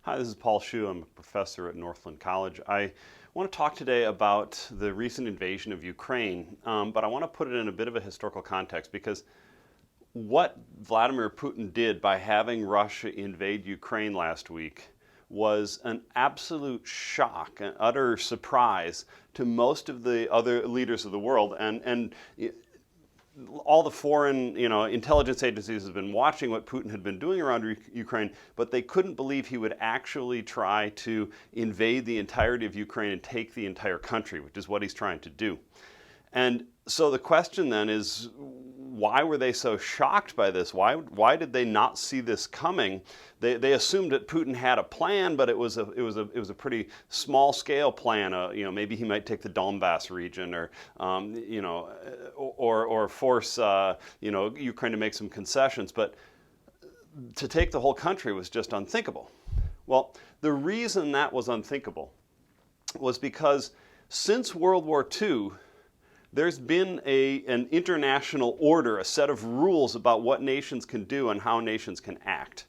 Hi, this is Paul Hsu. I'm a professor at Northland College. I want to talk today about the recent invasion of Ukraine, but I want to put it in a bit of a historical context because what Vladimir Putin did by having Russia invade Ukraine last week was an absolute shock, an utter surprise to most of the other leaders of the world, and all the foreign, intelligence agencies have been watching what Putin had been doing around Ukraine, but they couldn't believe he would actually try to invade the entirety of Ukraine and take the entire country, which is what he's trying to do. And so the question then is, why were they so shocked by this? Why did they not see this coming? They assumed that Putin had a plan, but it was a pretty small scale plan. Maybe he might take the Donbass region, or force Ukraine to make some concessions. But to take the whole country was just unthinkable. Well, the reason that was unthinkable was because since World War II, there's been an international order, a set of rules about what nations can do and how nations can act.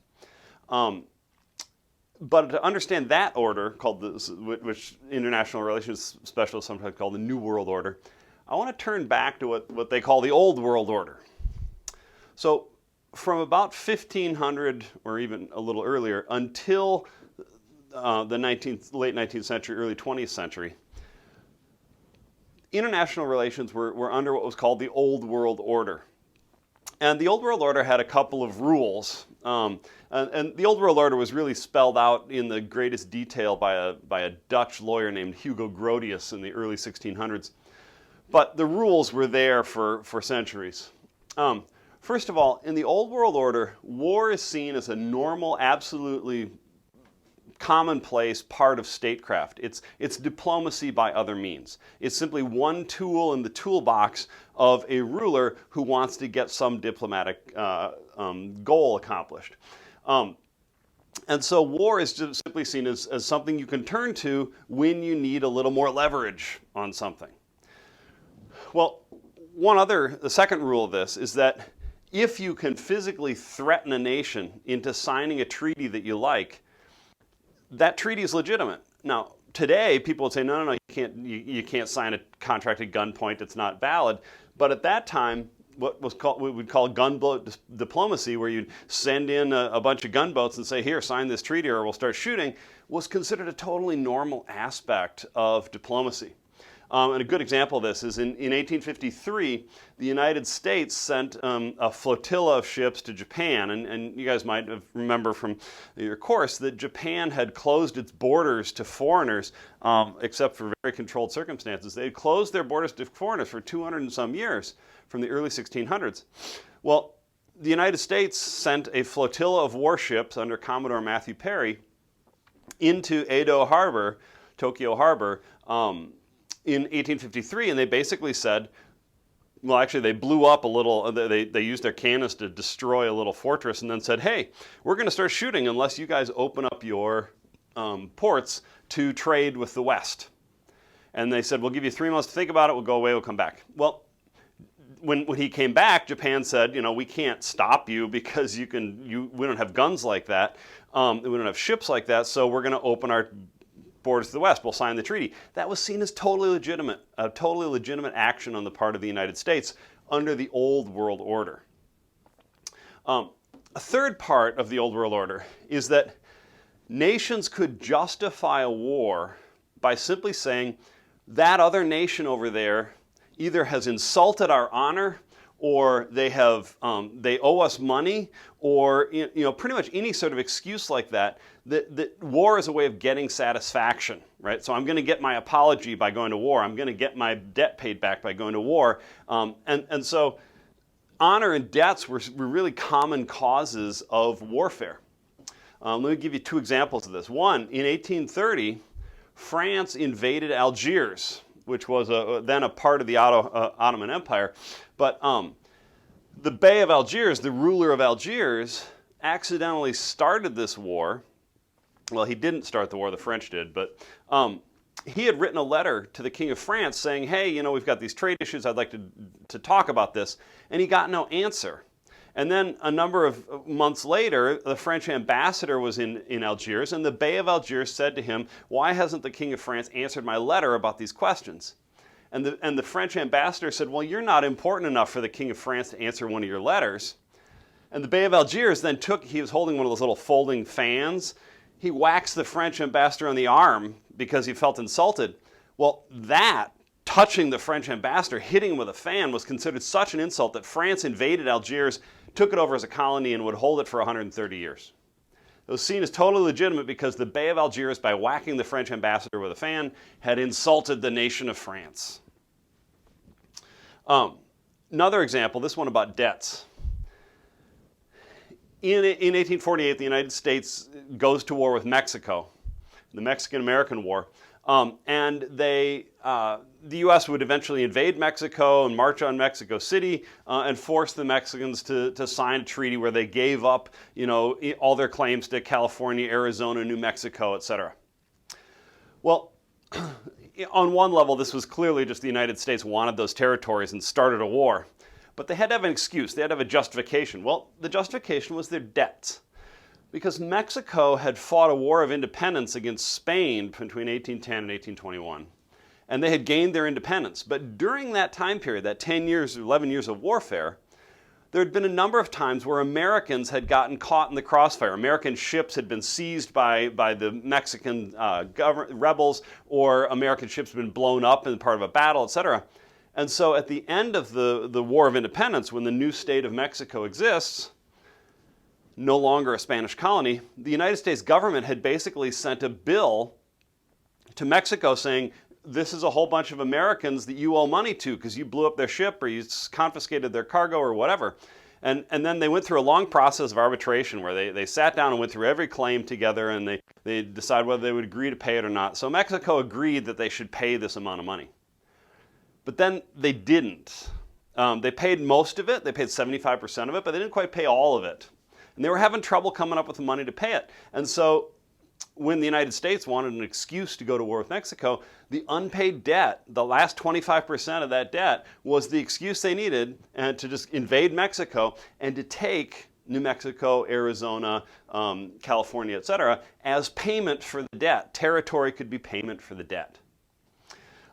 But to understand that order, which international relations specialists sometimes call the New World Order, I want to turn back to what they call the Old World Order. So from about 1500, or even a little earlier, until the late 19th century, early 20th century, international relations were under what was called the Old World Order. And the Old World Order had a couple of rules. And the Old World Order was really spelled out in the greatest detail by a Dutch lawyer named Hugo Grotius in the early 1600s. But the rules were there for centuries. First of all, in the Old World Order, war is seen as a normal, absolutely commonplace part of statecraft. It's diplomacy by other means. It's simply one tool in the toolbox of a ruler who wants to get some diplomatic goal accomplished. And so war is just simply seen as something you can turn to when you need a little more leverage on something. Well, the second rule of this is that if you can physically threaten a nation into signing a treaty that you like, that treaty is legitimate. Now, today, people would say, no, you can't sign a contract at gunpoint, it's not valid. But at that time, what we'd call gunboat diplomacy, where you'd send in a bunch of gunboats and say, here, sign this treaty or we'll start shooting, was considered a totally normal aspect of diplomacy. And a good example of this is in 1853, the United States sent a flotilla of ships to Japan. And you guys might remember from your course that Japan had closed its borders to foreigners, except for very controlled circumstances. They had closed their borders to foreigners for 200 and some years, from the early 1600s. Well, the United States sent a flotilla of warships under Commodore Matthew Perry into Edo Harbor, Tokyo Harbor, in 1853, and they basically said, well, actually, they blew up a little, they used their cannons to destroy a little fortress, and then said, hey, we're going to start shooting unless you guys open up your ports to trade with the West. And they said, we'll give you 3 months to think about it, we'll go away, we'll come back. Well, when he came back, Japan said, we can't stop you because we don't have guns like that, we don't have ships like that, so we're going to open our borders to the West, we'll sign the treaty. That was seen as totally legitimate, a totally legitimate action on the part of the United States under the Old World Order. A third part of the Old World Order is that nations could justify a war by simply saying that other nation over there either has insulted our honor, or they owe us money, or pretty much any sort of excuse like that. That war is a way of getting satisfaction, right? So I'm going to get my apology by going to war. I'm going to get my debt paid back by going to war. And so honor and debts were really common causes of warfare. Let me give you two examples of this. One, in 1830, France invaded Algiers, which was then a part of the Ottoman Empire. But the Bey of Algiers, the ruler of Algiers, accidentally started this war. Well, he didn't start the war, the French did, but he had written a letter to the King of France saying, hey, we've got these trade issues, I'd like to talk about this, and he got no answer. And then a number of months later, the French ambassador was in Algiers, and the Bey of Algiers said to him, "Why hasn't the King of France answered my letter about these questions?" And the French ambassador said, "Well, you're not important enough for the King of France to answer one of your letters." And the Bey of Algiers then he was holding one of those little folding fans. He waxed the French ambassador on the arm because he felt insulted. Well, that, touching the French ambassador, hitting him with a fan, was considered such an insult that France invaded Algiers, took it over as a colony, and would hold it for 130 years. It was seen as totally legitimate because the Bey of Algiers, by whacking the French ambassador with a fan, had insulted the nation of France. Another example, this one about debts. In 1848, the United States goes to war with Mexico, the Mexican-American War, and the U.S. would eventually invade Mexico and march on Mexico City and force the Mexicans to sign a treaty where they gave up, all their claims to California, Arizona, New Mexico, etc. Well, on one level, this was clearly just the United States wanted those territories and started a war. But they had to have an excuse. They had to have a justification. Well, the justification was their debts. Because Mexico had fought a war of independence against Spain between 1810 and 1821. And they had gained their independence. But during that time period, that 10 years, 11 years of warfare, there had been a number of times where Americans had gotten caught in the crossfire. American ships had been seized by the Mexican rebels, or American ships had been blown up in part of a battle, etc. And so at the end of the War of Independence, when the new state of Mexico exists, no longer a Spanish colony, the United States government had basically sent a bill to Mexico saying, this is a whole bunch of Americans that you owe money to because you blew up their ship or you confiscated their cargo or whatever. And then they went through a long process of arbitration where they sat down and went through every claim together, and they decided whether they would agree to pay it or not. So Mexico agreed that they should pay this amount of money. But then they didn't. They paid most of it. They paid 75% of it, but they didn't quite pay all of it. And they were having trouble coming up with the money to pay it. And so when the United States wanted an excuse to go to war with Mexico, the unpaid debt, the last 25% of that debt, was the excuse they needed to just invade Mexico and to take New Mexico, Arizona, California, etc., as payment for the debt. Territory could be payment for the debt.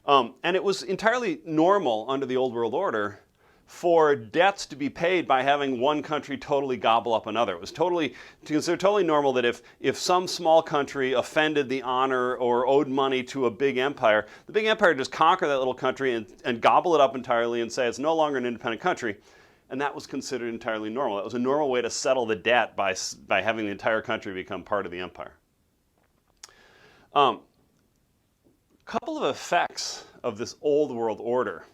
And it was entirely normal under the Old World Order for debts to be paid by having one country totally gobble up another. It was considered totally normal that if some small country offended the honor or owed money to a big empire, the big empire would just conquer that little country and gobble it up entirely and say it's no longer an independent country. And that was considered entirely normal. That was a normal way to settle the debt by having the entire country become part of the empire. Couple of effects of this Old World Order.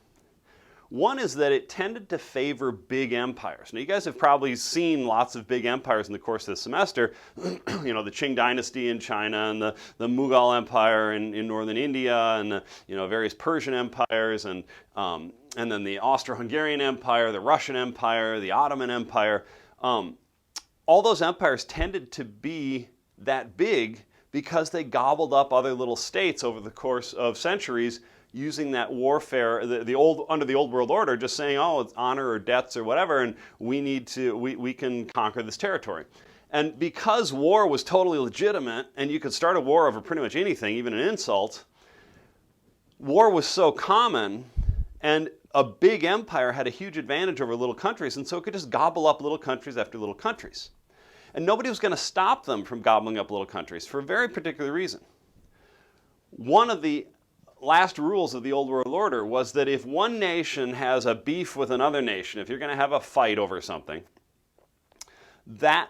One is that it tended to favor big empires. Now, you guys have probably seen lots of big empires in the course of the semester. The Qing dynasty in China, and the Mughal Empire in northern India, and the various Persian empires, and then the Austro-Hungarian Empire, the Russian Empire, the Ottoman Empire. All those empires tended to be that big because they gobbled up other little states over the course of centuries, using that warfare, under the Old World Order, just saying, oh, it's honor or debts or whatever, and we can conquer this territory. And because war was totally legitimate, and you could start a war over pretty much anything, even an insult, war was so common, and a big empire had a huge advantage over little countries, and so it could just gobble up little countries after little countries. And nobody was going to stop them from gobbling up little countries for a very particular reason. One of the last rules of the Old World Order was that if one nation has a beef with another nation, if you're going to have a fight over something, that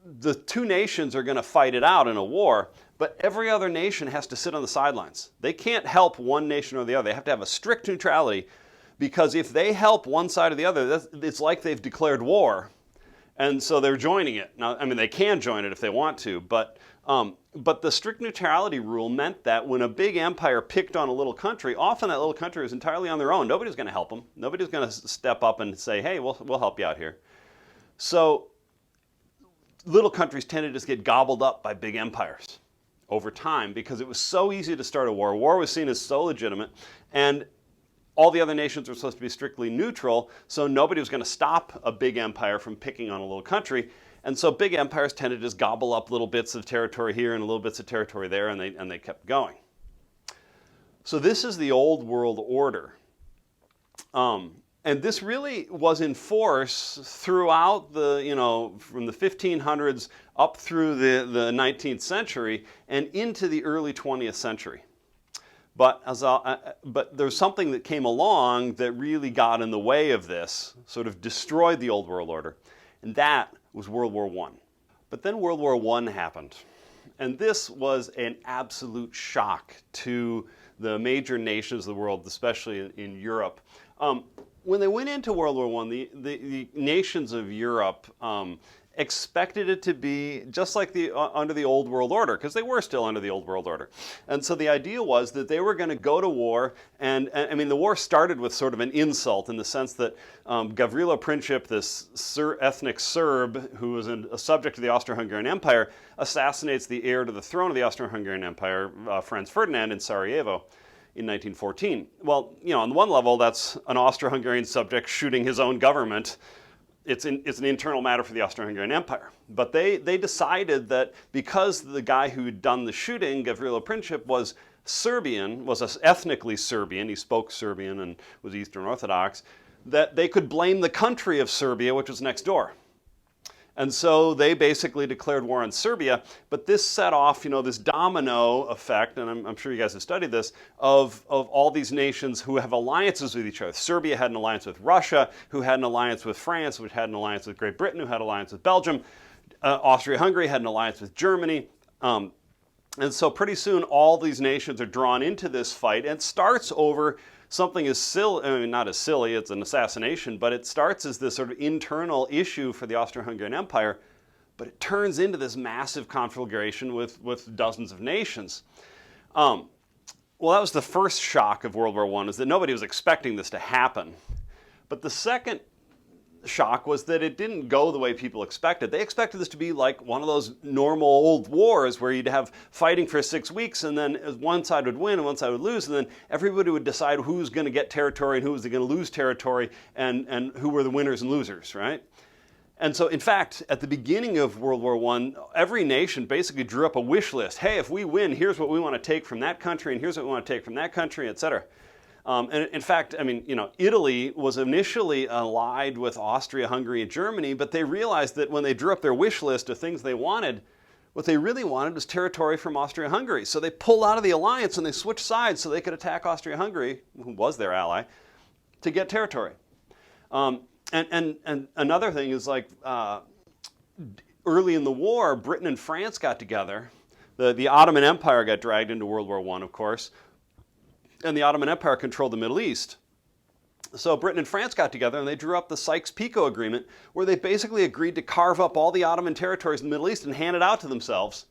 the two nations are going to fight it out in a war, but every other nation has to sit on the sidelines. They can't help one nation or the other. They have to have a strict neutrality, because if they help one side or the other, it's like they've declared war, and so they're joining it. Now, I mean, they can join it if they want to, but the strict neutrality rule meant that when a big empire picked on a little country, often that little country was entirely on their own. Nobody's going to help them. Nobody's going to step up and say, hey, we'll help you out here. So little countries tended to just get gobbled up by big empires over time because it was so easy to start a war. War was seen as so legitimate. And all the other nations were supposed to be strictly neutral, so nobody was going to stop a big empire from picking on a little country. And so big empires tended to just gobble up little bits of territory here and little bits of territory there, and they kept going. So this is the old world order. And this really was in force throughout from the 1500s up through the 19th century and into the early 20th century. But there's something that came along that really got in the way of this, sort of destroyed the old world order, and that was World War I. But then World War I happened, and this was an absolute shock to the major nations of the world, especially in Europe. When they went into World War I, the nations of Europe expected it to be just like under the old world order, because they were still under the old world order. And so the idea was that they were going to go to war, and I mean, the war started with sort of an insult in the sense that Gavrilo Princip, this ethnic Serb who was a subject of the Austro-Hungarian Empire, assassinates the heir to the throne of the Austro-Hungarian Empire, Franz Ferdinand, in Sarajevo in 1914. Well, on one level, that's an Austro-Hungarian subject shooting his own government. It's an internal matter for the Austro-Hungarian Empire. But they decided that because the guy who had done the shooting, Gavrilo Princip, was Serbian, was ethnically Serbian, he spoke Serbian and was Eastern Orthodox, that they could blame the country of Serbia, which was next door. And so they basically declared war on Serbia, but this set off, this domino effect, and I'm sure you guys have studied this, of all these nations who have alliances with each other. Serbia had an alliance with Russia, who had an alliance with France, which had an alliance with Great Britain, who had an alliance with Belgium. Austria-Hungary had an alliance with Germany. And so pretty soon all these nations are drawn into this fight, and it starts over something as silly, I mean, not as silly, it's an assassination, but it starts as this sort of internal issue for the Austro-Hungarian Empire, but it turns into this massive conflagration with dozens of nations. Well, that was the first shock of World War I, is that nobody was expecting this to happen. But the second shock was that it didn't go the way people expected. They expected this to be like one of those normal old wars where you'd have fighting for 6 weeks, and then one side would win and one side would lose, and then everybody would decide who's going to get territory and who was going to lose territory, and who were the winners and losers, right? And so, in fact, at the beginning of World War I, every nation basically drew up a wish list. Hey, if we win, here's what we want to take from that country, and here's what we want to take from that country, etc. And in fact, I mean, Italy was initially allied with Austria, Hungary, and Germany, but they realized that when they drew up their wish list of things they wanted, what they really wanted was territory from Austria-Hungary. So they pulled out of the alliance and they switched sides so they could attack Austria-Hungary, who was their ally, to get territory. And another thing is, like, early in the war, Britain and France got together. The Ottoman Empire got dragged into World War I, of course. And the Ottoman Empire controlled the Middle East. So Britain and France got together and they drew up the Sykes-Picot Agreement, where they basically agreed to carve up all the Ottoman territories in the Middle East and hand it out to themselves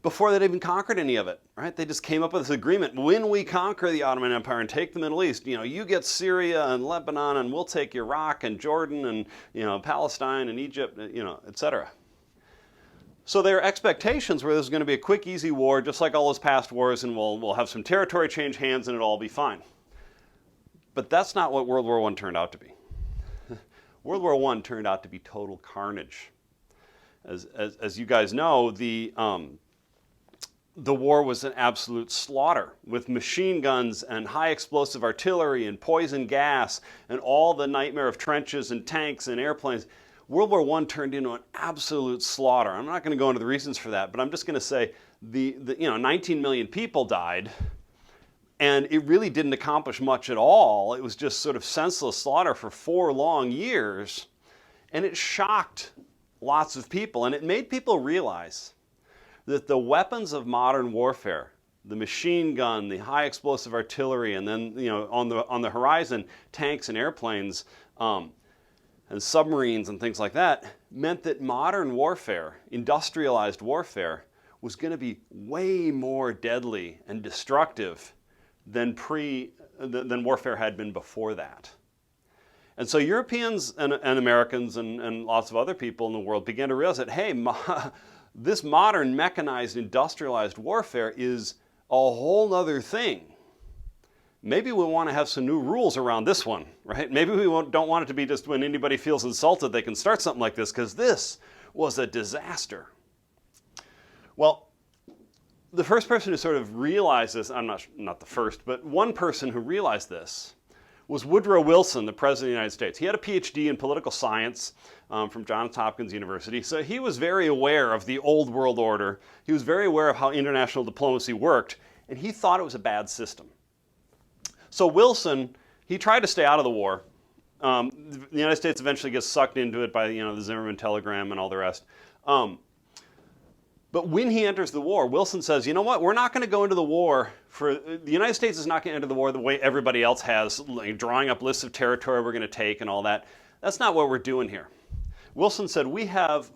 before they'd even conquered any of it, right? They just came up with this agreement. When we conquer the Ottoman Empire and take the Middle East, you get Syria and Lebanon, and we'll take Iraq and Jordan and, Palestine and Egypt, etc. So their expectations were this was going to be a quick, easy war, just like all those past wars, and we'll have some territory change hands and it'll all be fine. But that's not what World War I turned out to be. World War I turned out to be total carnage. As you guys know, the war was an absolute slaughter, with machine guns and high explosive artillery and poison gas and all the nightmare of trenches and tanks and airplanes. World War I turned into an absolute slaughter. I'm not going to go into the reasons for that, but I'm just going to say 19 million people died, and it really didn't accomplish much at all. It was just sort of senseless slaughter for 4 long years, and it shocked lots of people, and it made people realize that the weapons of modern warfare, the machine gun, the high explosive artillery, and then on the horizon, tanks and airplanes, and submarines and things like that, meant that modern warfare, industrialized warfare, was going to be way more deadly and destructive than warfare had been before that. And so Europeans and Americans and lots of other people in the world began to realize that, hey, this modern mechanized industrialized warfare is a whole other thing. maybe we want to have some new rules around this one, right? Maybe we don't want it to be just when anybody feels insulted, they can start something like this, because this was a disaster. Well, the first person who sort of realized this, I'm not the first, but one person who realized this was Woodrow Wilson, the President of the United States. He had a PhD in political science from Johns Hopkins University, so he was very aware of the old world order. He was very aware of how international diplomacy worked, and he thought it was a bad system. So Wilson, he tried to stay out of the war. The United States eventually gets sucked into it by the Zimmerman telegram and all the rest. But when he enters the war, Wilson says, you know what, we're not going to go into the war the United States is not going to enter the war the way everybody else has, like drawing up lists of territory we're going to take and all that. That's not what we're doing here. Wilson said, we have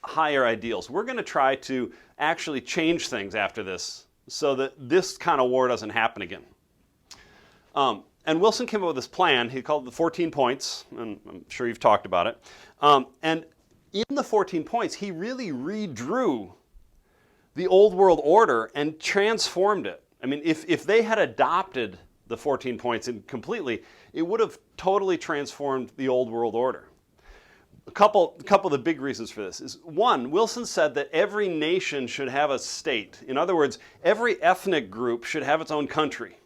higher ideals. We're going to try to actually change things after this so that this kind of war doesn't happen again. And Wilson came up with this plan. He called it the 14 points, and I'm sure you've talked about it. And in the 14 points, he really redrew the old world order and transformed it. I mean, if they had adopted the 14 points completely, it would have totally transformed the old world order. A couple of the big reasons for this is, one, Wilson said that every nation should have a state. In other words, every ethnic group should have its own country.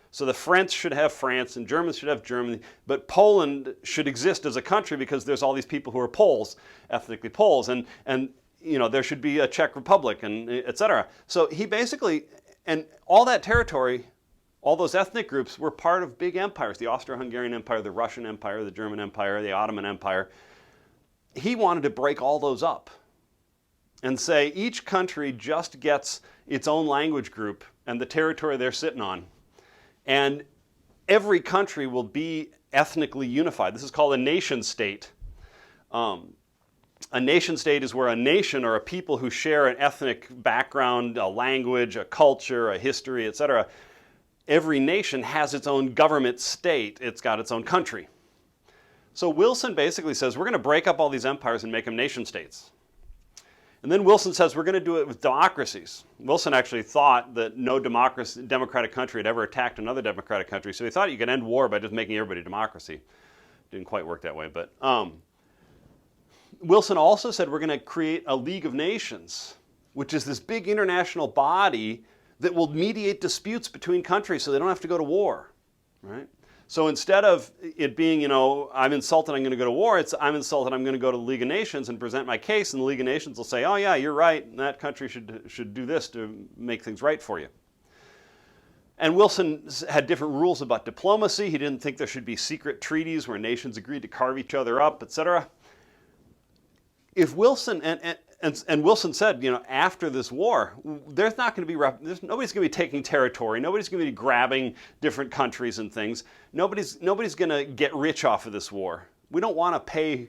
So the French should have France and Germans should have Germany, but Poland should exist as a country because there's all these people who are Poles, ethnically Poles, and there should be a Czech Republic, and et cetera. So he basically, and all that territory, all those ethnic groups were part of big empires, the Austro-Hungarian Empire, the Russian Empire, the German Empire, the Ottoman Empire. He wanted to break all those up and say each country just gets its own language group and the territory they're sitting on. And every country will be ethnically unified. This is called a nation state. A nation state is where a nation or a people who share an ethnic background, a language, a culture, a history, etc. Every nation has its own government state. It's got its own country. So Wilson basically says we're going to break up all these empires and make them nation states. And then Wilson says we're going to do it with democracies. Wilson actually thought that no democratic country had ever attacked another democratic country, so he thought you could end war by just making everybody democracy. Didn't quite work that way, but Wilson also said we're going to create a League of Nations, which is this big international body that will mediate disputes between countries so they don't have to go to war, right? So instead of it being, I'm insulted, I'm going to go to war, it's I'm insulted, I'm going to go to the League of Nations and present my case, and the League of Nations will say, oh yeah, you're right, and that country should do this to make things right for you. And Wilson had different rules about diplomacy. He didn't think there should be secret treaties where nations agreed to carve each other up, etc. If Wilson, and Wilson said, after this war, there's not going to be, nobody's going to be taking territory. Nobody's going to be grabbing different countries and things. Nobody's going to get rich off of this war. We don't want to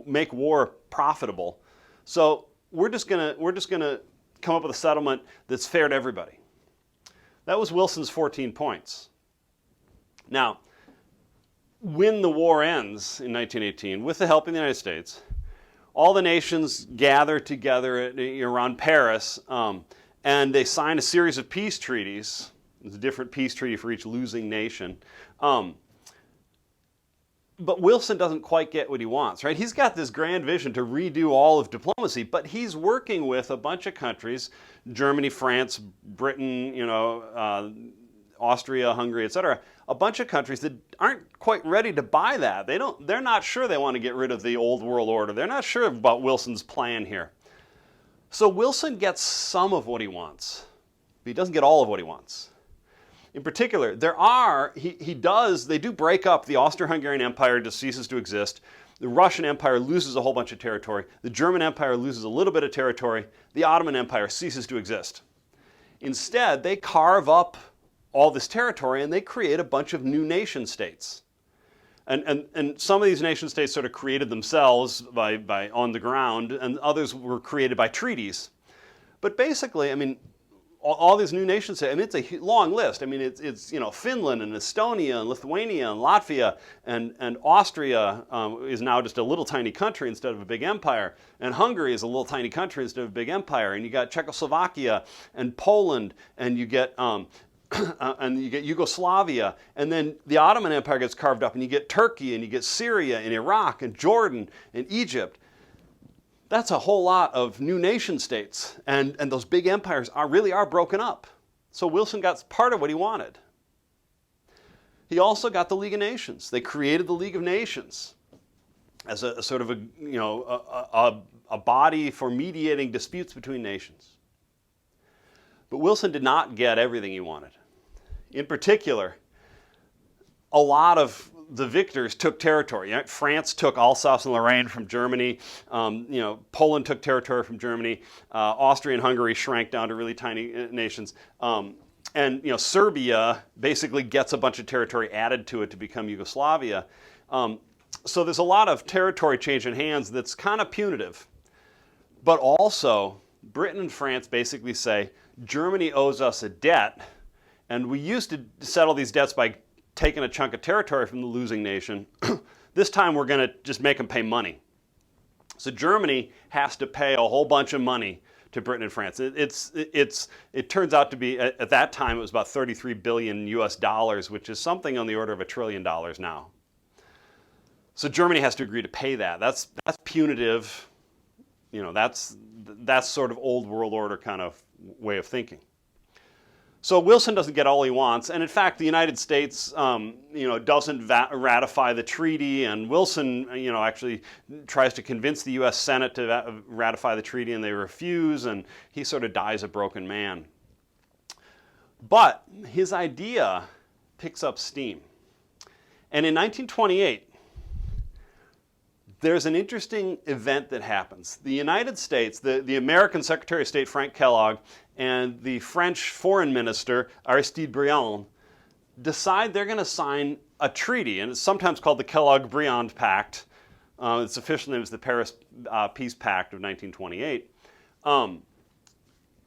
make war profitable. So we're just going to come up with a settlement that's fair to everybody. That was Wilson's 14 points. Now, when the war ends in 1918, with the help of the United States, all the nations gather together around Paris, and they sign a series of peace treaties. There's a different peace treaty for each losing nation. But Wilson doesn't quite get what he wants, right? He's got this grand vision to redo all of diplomacy, but he's working with a bunch of countries, Germany, France, Britain, Austria, Hungary, etc., a bunch of countries that aren't quite ready to buy that. They're not sure they want to get rid of the old world order. They're not sure about Wilson's plan here. So Wilson gets some of what he wants, but he doesn't get all of what he wants. In particular, they do break up. The Austro-Hungarian Empire just ceases to exist. The Russian Empire loses a whole bunch of territory. The German Empire loses a little bit of territory. The Ottoman Empire ceases to exist. Instead, they carve up all this territory and they create a bunch of new nation states. And some of these nation states sort of created themselves by on the ground, and others were created by treaties. But basically, all these new nation states, it's a long list. It's Finland and Estonia and Lithuania and Latvia and Austria is now just a little tiny country instead of a big empire. And Hungary is a little tiny country instead of a big empire. And you got Czechoslovakia and Poland, and you get and you get Yugoslavia, and then the Ottoman Empire gets carved up, and you get Turkey, and you get Syria, and Iraq, and Jordan, and Egypt. That's a whole lot of new nation states, and those big empires really are broken up. So Wilson got part of what he wanted. He also got the League of Nations. They created the League of Nations as a sort of a body for mediating disputes between nations. But Wilson did not get everything he wanted. In particular, a lot of the victors took territory. France took Alsace and Lorraine from Germany. Poland took territory from Germany. Austria and Hungary shrank down to really tiny nations. And Serbia basically gets a bunch of territory added to it to become Yugoslavia. So there's a lot of territory changing hands that's kind of punitive. But also, Britain and France basically say, Germany owes us a debt, and we used to settle these debts by taking a chunk of territory from the losing nation. This time we're going to just make them pay money. So Germany has to pay a whole bunch of money to Britain and France. It turns out to be, at that time, it was about 33 billion US dollars, which is something on the order of $1 trillion now. So Germany has to agree to pay that. That's punitive. That's sort of old world order kind of way of thinking. So Wilson doesn't get all he wants, and in fact, the United States, doesn't ratify the treaty, and Wilson, actually tries to convince the U.S. Senate to ratify the treaty, and they refuse, and he sort of dies a broken man. But his idea picks up steam, and in 1928, there's an interesting event that happens. The United States, the American Secretary of State Frank Kellogg and the French Foreign Minister Aristide Briand decide they're going to sign a treaty, and it's sometimes called the Kellogg-Briand Pact. Its official name is the Paris Peace Pact of 1928. And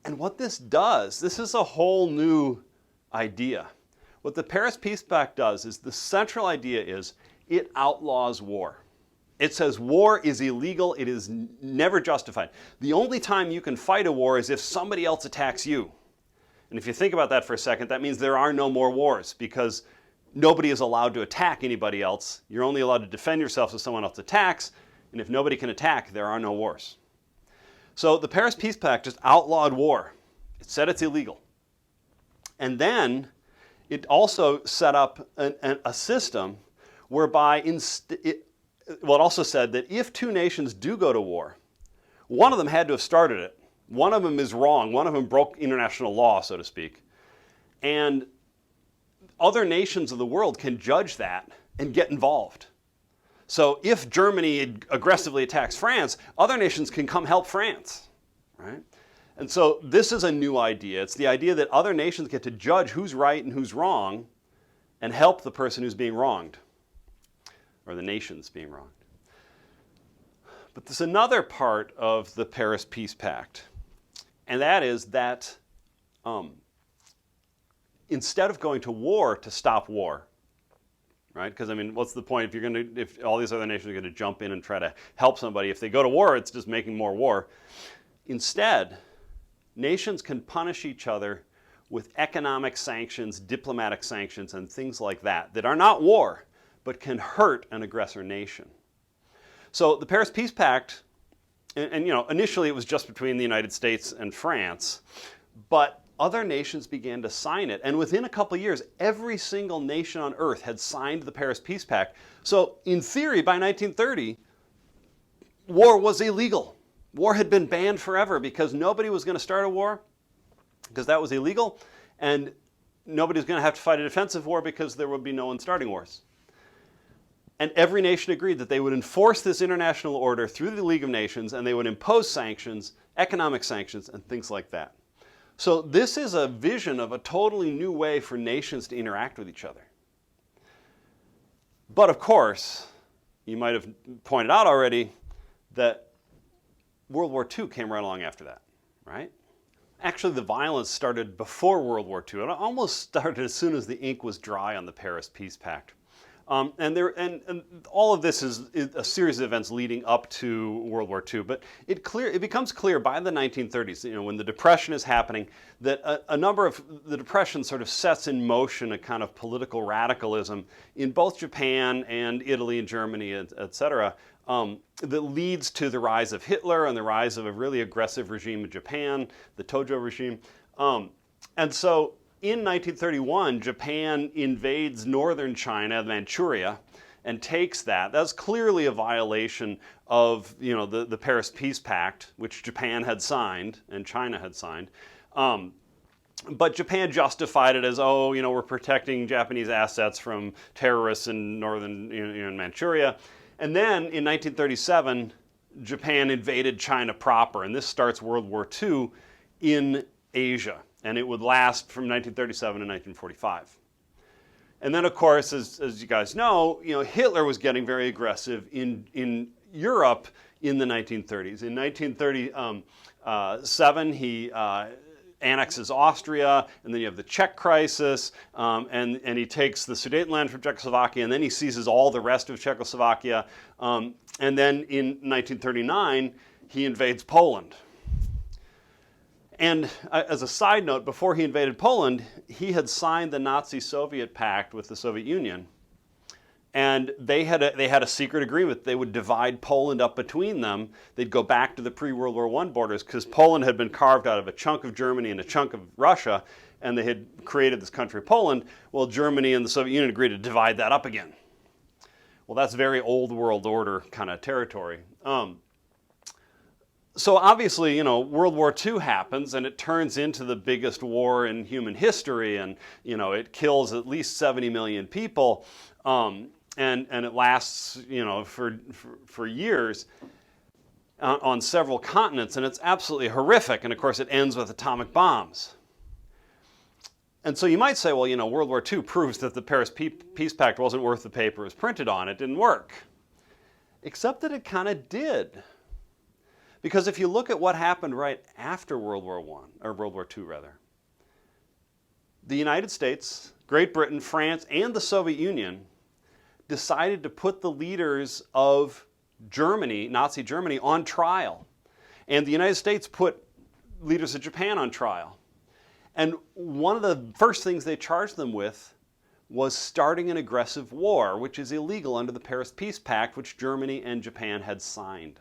what this does, this is a whole new idea. What the Paris Peace Pact does is the central idea is it outlaws war. It says war is illegal, it is never justified. The only time you can fight a war is if somebody else attacks you. And if you think about that for a second, that means there are no more wars because nobody is allowed to attack anybody else. You're only allowed to defend yourself if someone else attacks, and if nobody can attack, there are no wars. So the Paris Peace Pact just outlawed war. It said it's illegal. And then it also set up a system whereby it also said that if two nations do go to war, one of them had to have started it. One of them is wrong. One of them broke international law, so to speak. And other nations of the world can judge that and get involved. So if Germany aggressively attacks France, other nations can come help France, right? And so this is a new idea. It's the idea that other nations get to judge who's right and who's wrong and help the person who's being wronged, or the nations being wronged. But there's another part of the Paris Peace Pact, and that is that instead of going to war to stop war, right? Because what's the point if all these other nations are going to jump in and try to help somebody? If they go to war, it's just making more war. Instead, nations can punish each other with economic sanctions, diplomatic sanctions, and things like that are not war, but can hurt an aggressor nation. So the Paris Peace Pact, and initially it was just between the United States and France, but other nations began to sign it, and within a couple of years, every single nation on earth had signed the Paris Peace Pact. So in theory, by 1930, war was illegal. War had been banned forever because nobody was going to start a war because that was illegal, and nobody was going to have to fight a defensive war because there would be no one starting wars. And every nation agreed that they would enforce this international order through the League of Nations, and they would impose sanctions, economic sanctions, and things like that. So this is a vision of a totally new way for nations to interact with each other. But of course, you might have pointed out already that World War II came right along after that, right? Actually, the violence started before World War II. It almost started as soon as the ink was dry on the Paris Peace Pact. And all of this is a series of events leading up to World War II. But it becomes clear by the 1930s, when the Depression is happening, that a number of the Depression sort of sets in motion a kind of political radicalism in both Japan and Italy and Germany, et cetera, that leads to the rise of Hitler and the rise of a really aggressive regime in Japan, the Tojo regime. And so in 1931, Japan invades northern China, Manchuria, and takes that. That's clearly a violation of the Paris Peace Pact, which Japan had signed and China had signed. But Japan justified it as, we're protecting Japanese assets from terrorists in northern in Manchuria. And then in 1937, Japan invaded China proper, and this starts World War II in Asia. And it would last from 1937 to 1945. And then, of course, as you guys know, Hitler was getting very aggressive in Europe in the 1930s. In 1937, he annexes Austria, and then you have the Czech crisis, and he takes the Sudetenland from Czechoslovakia, and then he seizes all the rest of Czechoslovakia. And then in 1939, he invades Poland. And as a side note, before he invaded Poland, he had signed the Nazi-Soviet pact with the Soviet Union. And they had a secret agreement. They would divide Poland up between them. They'd go back to the pre-World War I borders because Poland had been carved out of a chunk of Germany and a chunk of Russia, and they had created this country, Poland. Well, Germany and the Soviet Union agreed to divide that up again. Well, that's very old world order kind of territory. So obviously, World War II happens, and it turns into the biggest war in human history, and it kills at least 70 million people, and it lasts for years on several continents, and it's absolutely horrific. And of course, it ends with atomic bombs. And so you might say, well, World War II proves that the Paris Peace Pact wasn't worth the paper it was printed on. It didn't work, except that it kind of did. Because if you look at what happened right after World War II, the United States, Great Britain, France, and the Soviet Union decided to put the leaders of Germany, Nazi Germany, on trial. And the United States put leaders of Japan on trial. And one of the first things they charged them with was starting an aggressive war, which is illegal under the Paris Peace Pact, which Germany and Japan had signed.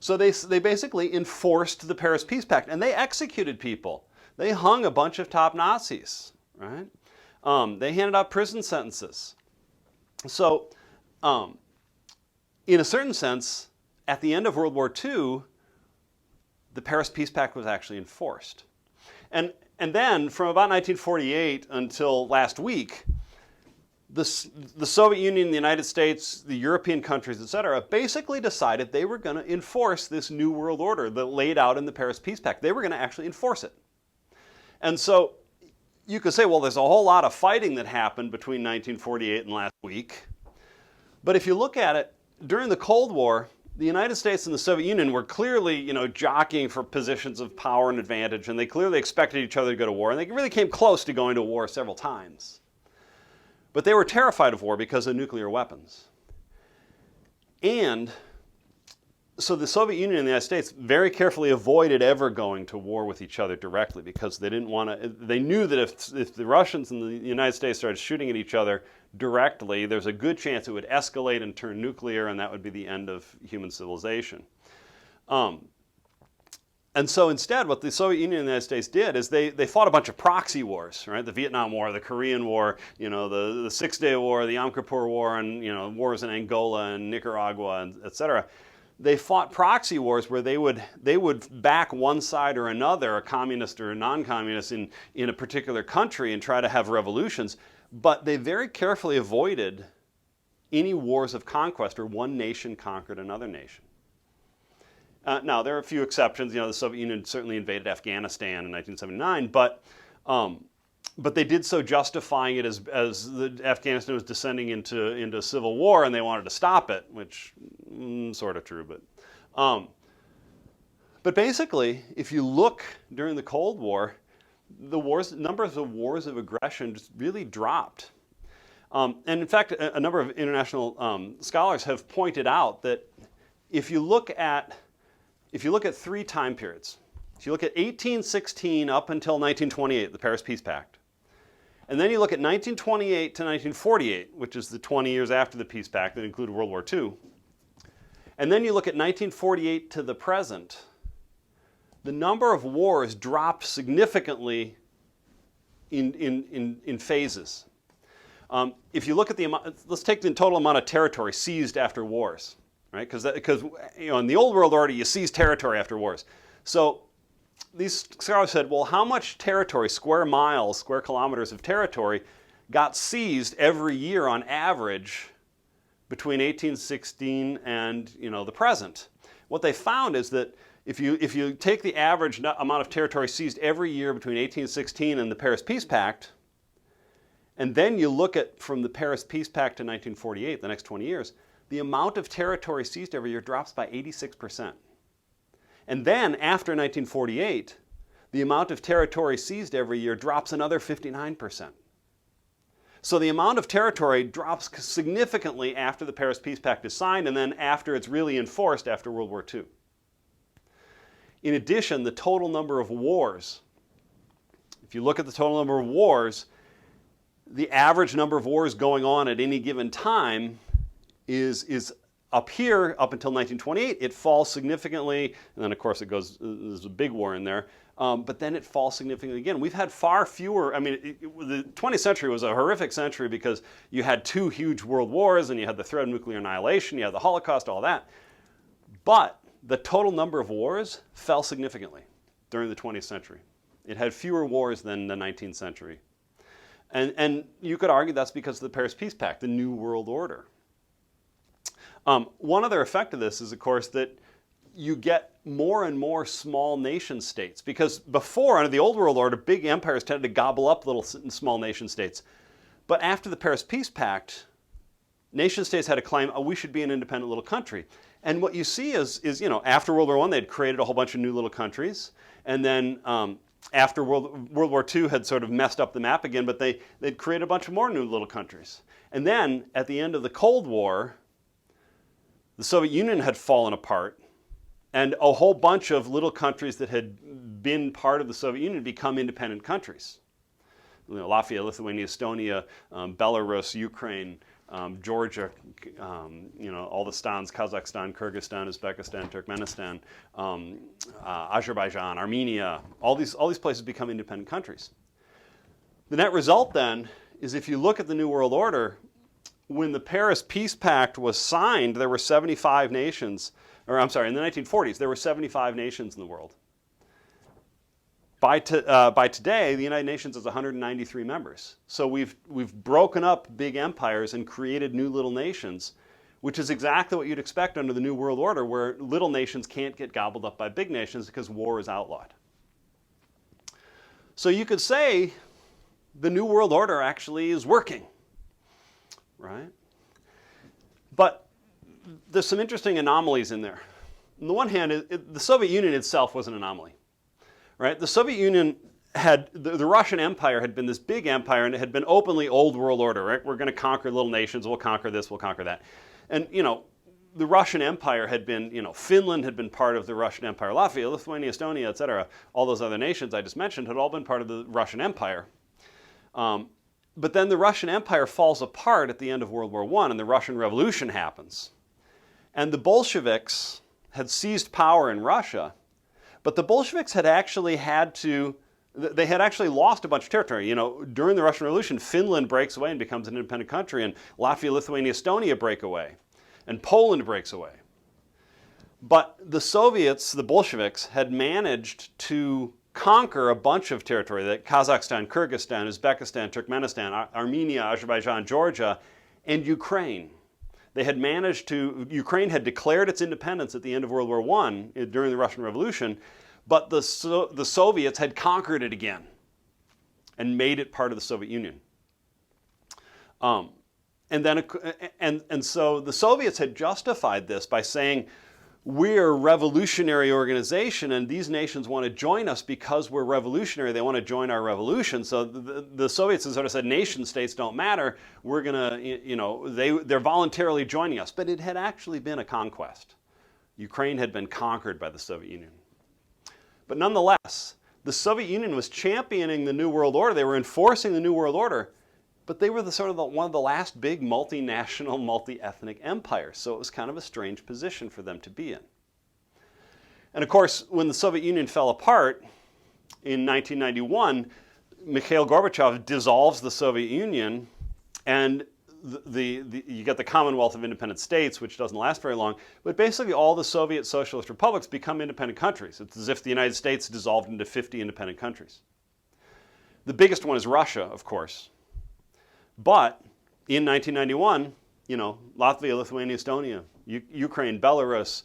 So they basically enforced the Paris Peace Pact, and they executed people. They hung a bunch of top Nazis, right? They handed out prison sentences. So, in a certain sense, at the end of World War II, the Paris Peace Pact was actually enforced. And then, from about 1948 until last week, the Soviet Union, the United States, the European countries, et cetera, basically decided they were going to enforce this new world order that laid out in the Paris Peace Pact. They were going to actually enforce it. And so you could say, well, there's a whole lot of fighting that happened between 1948 and last week. But if you look at it, during the Cold War, the United States and the Soviet Union were clearly, jockeying for positions of power and advantage, and they clearly expected each other to go to war, and they really came close to going to war several times. But they were terrified of war because of nuclear weapons. And so the Soviet Union and the United States very carefully avoided ever going to war with each other directly because they didn't want to. They knew that if the Russians and the United States started shooting at each other directly, there's a good chance it would escalate and turn nuclear, and that would be the end of human civilization. And so instead, what the Soviet Union and the United States did is they fought a bunch of proxy wars, right? The Vietnam War, the Korean War, the Six-Day War, the Yom Kippur War, and wars in Angola and Nicaragua, and et cetera. They fought proxy wars where they would back one side or another, a communist or a non-communist in a particular country, and try to have revolutions. But they very carefully avoided any wars of conquest or one nation conquered another nation. Now, there are a few exceptions. The Soviet Union certainly invaded Afghanistan in 1979, but they did so justifying it as Afghanistan was descending into civil war, and they wanted to stop it, which sort of true. But basically, if you look during the Cold War, numbers of wars of aggression just really dropped. And in fact, a number of international scholars have pointed out that if you look at 3 time periods, if you look at 1816 up until 1928, the Paris Peace Pact, and then you look at 1928 to 1948, which is the 20 years after the Peace Pact that included World War II, and then you look at 1948 to the present, the number of wars dropped significantly in phases. If you look at the amount, let's take the total amount of territory seized after wars, right? Because in the old world order, you seize territory after wars. So these scholars said, well, how much territory, square miles, square kilometers of territory, got seized every year on average between 1816 and the present? What they found is that if you take the average amount of territory seized every year between 1816 and the Paris Peace Pact, and then you look at from the Paris Peace Pact to 1948, the next 20 years, the amount of territory seized every year drops by 86%. And then after 1948, the amount of territory seized every year drops another 59%. So the amount of territory drops significantly after the Paris Peace Pact is signed and then after it's really enforced after World War II. In addition, the total number of wars, if you look at the total number of wars, the average number of wars going on at any given time is up here, up until 1928, it falls significantly, and then of course it goes, there's a big war in there, but then it falls significantly again. We've had far fewer, the 20th century was a horrific century because you had 2 huge world wars and you had the threat of nuclear annihilation, you had the Holocaust, all that. But the total number of wars fell significantly during the 20th century. It had fewer wars than the 19th century. And you could argue that's because of the Paris Peace Pact, the New World Order. One other effect of this is, of course, that you get more and more small nation states. Because before, under the Old World Order, big empires tended to gobble up little small nation states. But after the Paris Peace Pact, nation states had to claim, oh, we should be an independent little country. And what you see is after World War I, they'd created a whole bunch of new little countries. And then after World War II had sort of messed up the map again, but they'd created a bunch of more new little countries. And then at the end of the Cold War, the Soviet Union had fallen apart, and a whole bunch of little countries that had been part of the Soviet Union become independent countries. Latvia, Lithuania, Estonia, Belarus, Ukraine, Georgia, all the stans, Kazakhstan, Kyrgyzstan, Uzbekistan, Turkmenistan, Azerbaijan, Armenia, all these places become independent countries. The net result then is if you look at the New World Order, when the Paris Peace Pact was signed, there were 75 nations, in the 1940s, there were 75 nations in the world. By today, the United Nations has 193 members. So we've broken up big empires and created new little nations, which is exactly what you'd expect under the New World Order, where little nations can't get gobbled up by big nations because war is outlawed. So you could say the New World Order actually is working, right? But there's some interesting anomalies in there. On the one hand, the Soviet Union itself was an anomaly. Right? The Soviet Union had, the Russian Empire had been this big empire, and it had been openly old world order, right? We're going to conquer little nations, we'll conquer this, we'll conquer that. And, the Russian Empire had been, Finland had been part of the Russian Empire, Latvia, Lithuania, Estonia, etc. All those other nations I just mentioned had all been part of the Russian Empire. But then the Russian Empire falls apart at the end of World War I, and the Russian Revolution happens. And the Bolsheviks had seized power in Russia, but the Bolsheviks had actually lost a bunch of territory. During the Russian Revolution, Finland breaks away and becomes an independent country, and Latvia, Lithuania, Estonia break away, and Poland breaks away. But the Soviets, the Bolsheviks, had managed to conquer a bunch of territory, that Kazakhstan, Kyrgyzstan, Uzbekistan, Turkmenistan, Armenia, Azerbaijan, Georgia, and Ukraine. Ukraine had declared its independence at the end of World War I during the Russian Revolution, but the Soviets had conquered it again and made it part of the Soviet Union. And so the Soviets had justified this by saying, we're a revolutionary organization and these nations want to join us because we're revolutionary. They want to join our revolution. So the Soviets sort of said, nation states don't matter. We're going to, they're voluntarily joining us. But it had actually been a conquest. Ukraine had been conquered by the Soviet Union. But nonetheless, the Soviet Union was championing the New World Order. They were enforcing the New World Order. But they were one of the last big multinational, multi-ethnic empires. So it was kind of a strange position for them to be in. And of course, when the Soviet Union fell apart in 1991, Mikhail Gorbachev dissolves the Soviet Union, and you get the Commonwealth of Independent States, which doesn't last very long, but basically all the Soviet socialist republics become independent countries. It's as if the United States dissolved into 50 independent countries. The biggest one is Russia, of course. But in 1991, Latvia, Lithuania, Estonia, Ukraine, Belarus,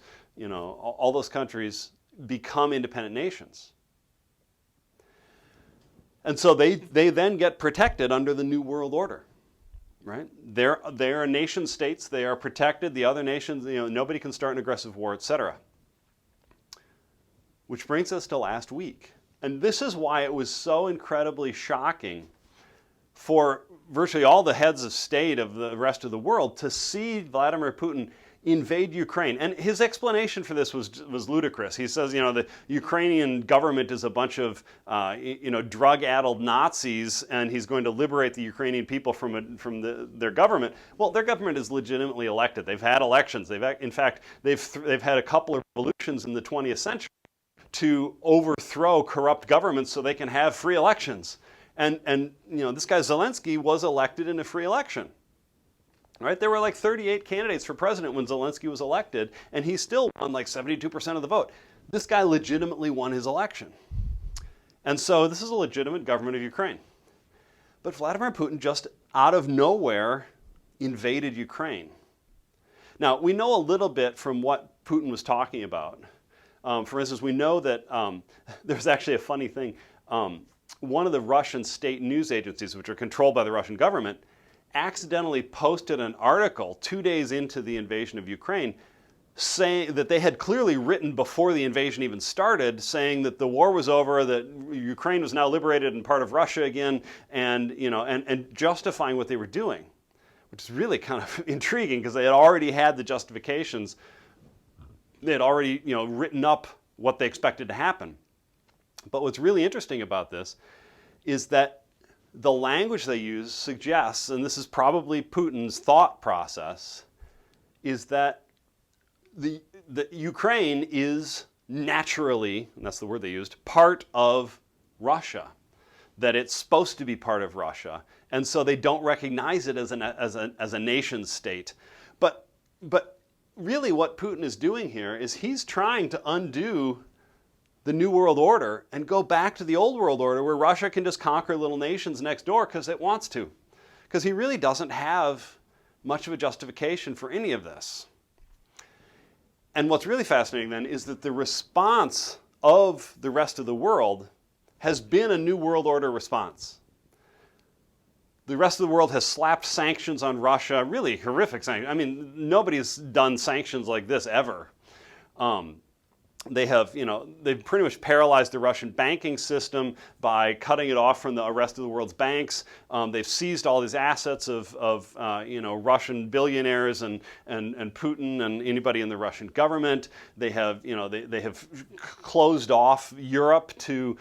all those countries become independent nations. And so they then get protected under the New World Order. Right? They're nation states. They are protected. The other nations, nobody can start an aggressive war, etc. Which brings us to last week. And this is why it was so incredibly shocking for virtually all the heads of state of the rest of the world to see Vladimir Putin invade Ukraine. And his explanation for this was ludicrous. He says, the Ukrainian government is a bunch of, drug-addled Nazis, and he's going to liberate the Ukrainian people from their government. Well, their government is legitimately elected. They've had elections. They've had a couple of revolutions in the 20th century to overthrow corrupt governments so they can have free elections. And this guy Zelensky was elected in a free election. Right? There were like 38 candidates for president when Zelensky was elected, and he still won like 72% of the vote. This guy legitimately won his election. And so this is a legitimate government of Ukraine. But Vladimir Putin just out of nowhere invaded Ukraine. Now, we know a little bit from what Putin was talking about. For instance, we know that there's actually a funny thing. One of the Russian state news agencies, which are controlled by the Russian government, accidentally posted an article 2 days into the invasion of Ukraine saying that they had clearly written before the invasion even started, saying that the war was over, that Ukraine was now liberated and part of Russia again, and justifying what they were doing, which is really kind of intriguing because they had already had the justifications. They had already written up what they expected to happen. But what's really interesting about this is that the language they use suggests, and this is probably Putin's thought process, is that the Ukraine is naturally, and that's the word they used, part of Russia. That it's supposed to be part of Russia, and so they don't recognize it as a nation state. But really, what Putin is doing here is he's trying to undo the New World Order and go back to the Old World Order where Russia can just conquer little nations next door because it wants to. Because he really doesn't have much of a justification for any of this. And what's really fascinating then is that the response of the rest of the world has been a New World Order response. The rest of the world has slapped sanctions on Russia, really horrific sanctions. I mean, nobody's done sanctions like this ever. They have, they've pretty much paralyzed the Russian banking system by cutting it off from the rest of the world's banks. They've seized all these assets of Russian billionaires and Putin and anybody in the Russian government. They have, they have closed off Europe to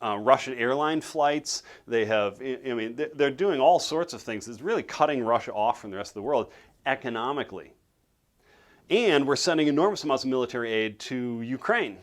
Russian airline flights. They have, they're doing all sorts of things. It's really cutting Russia off from the rest of the world economically. And we're sending enormous amounts of military aid to Ukraine,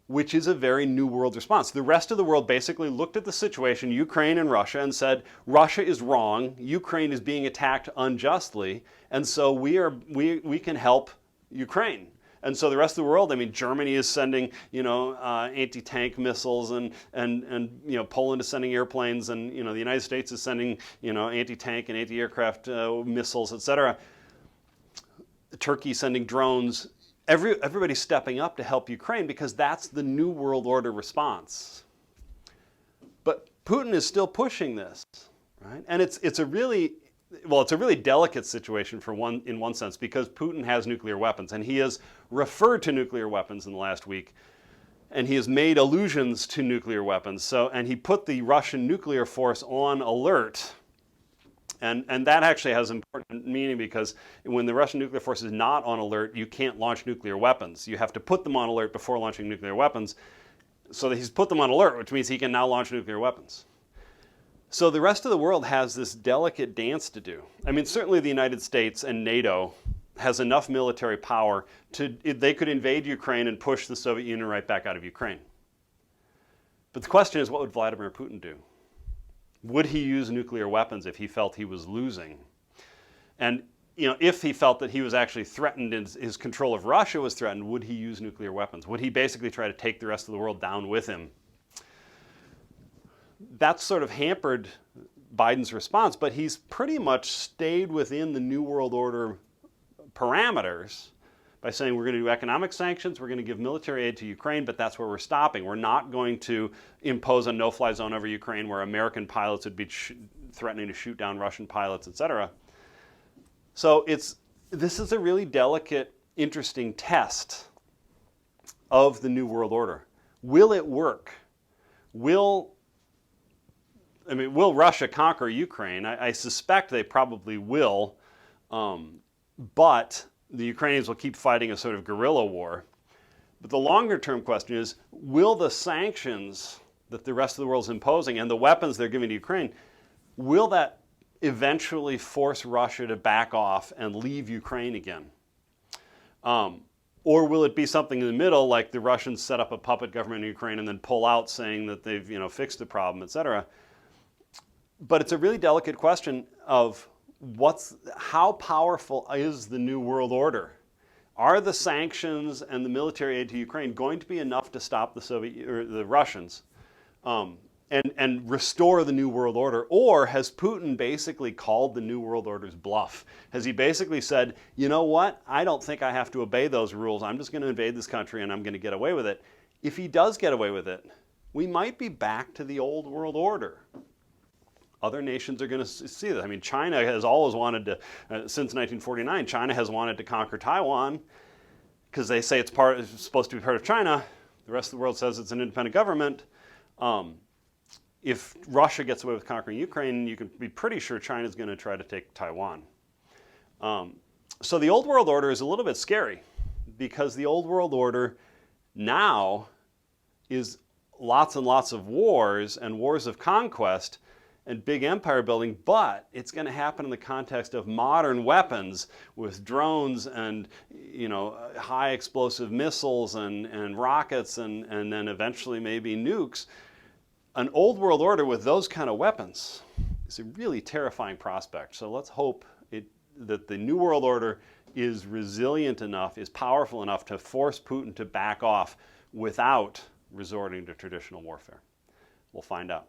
which is a very New World response. The rest of the world basically looked at the situation, Ukraine and Russia, and said, Russia is wrong, Ukraine is being attacked unjustly, and so we can help Ukraine. And so the rest of the world, Germany is sending, anti-tank missiles, and Poland is sending airplanes, and the United States is sending, anti-tank and anti-aircraft missiles, etc. Turkey sending drones. Everybody's stepping up to help Ukraine because that's the New World Order response. But Putin is still pushing this, right? And it's a really well, it's a really delicate situation in one sense, because Putin has nuclear weapons, and he has referred to nuclear weapons in the last week, and he has made allusions to nuclear weapons. So, and he put the Russian nuclear force on alert. And that actually has important meaning, because when the Russian nuclear force is not on alert, you can't launch nuclear weapons. You have to put them on alert before launching nuclear weapons. So that he's put them on alert, which means he can now launch nuclear weapons. So the rest of the world has this delicate dance to do. I mean, certainly the United States and NATO has enough military power they could invade Ukraine and push the Soviet Union right back out of Ukraine. But the question is, what would Vladimir Putin do? Would he use nuclear weapons if he felt he was losing? And if he felt that he was actually threatened and his control of Russia was threatened, would he use nuclear weapons? Would he basically try to take the rest of the world down with him? That's sort of hampered Biden's response, but he's pretty much stayed within the New World Order parameters by saying we're going to do economic sanctions, we're going to give military aid to Ukraine, but that's where we're stopping. We're not going to impose a no-fly zone over Ukraine where American pilots would be threatening to shoot down Russian pilots, etc. So this is a really delicate, interesting test of the New World Order. Will it work? Will Russia conquer Ukraine? I suspect they probably will, but the Ukrainians will keep fighting a sort of guerrilla war. But the longer term question is, will the sanctions that the rest of the world is imposing and the weapons they're giving to Ukraine, will that eventually force Russia to back off and leave Ukraine again? Or will it be something in the middle, like the Russians set up a puppet government in Ukraine and then pull out saying that they've fixed the problem, etc.? But it's a really delicate question of how powerful is the New World Order? Are the sanctions and the military aid to Ukraine going to be enough to stop the Russians and restore the New World Order? Or has Putin basically called the New World Order's bluff? Has he basically said, you know what, I don't think I have to obey those rules. I'm just going to invade this country and I'm going to get away with it. If he does get away with it, we might be back to the old world order. Other nations are going to see that. I mean, China has always wanted to, since 1949, China has wanted to conquer Taiwan because they say it's supposed to be part of China. The rest of the world says it's an independent government. If Russia gets away with conquering Ukraine, you can be pretty sure China's going to try to take Taiwan. So the old world order is a little bit scary, because the old world order now is lots and lots of wars and wars of conquest and big empire building, but it's going to happen in the context of modern weapons with drones and high explosive missiles and rockets and then eventually maybe nukes. An old world order with those kind of weapons is a really terrifying prospect. So let's hope that the New World Order is resilient enough, is powerful enough to force Putin to back off without resorting to traditional warfare. We'll find out.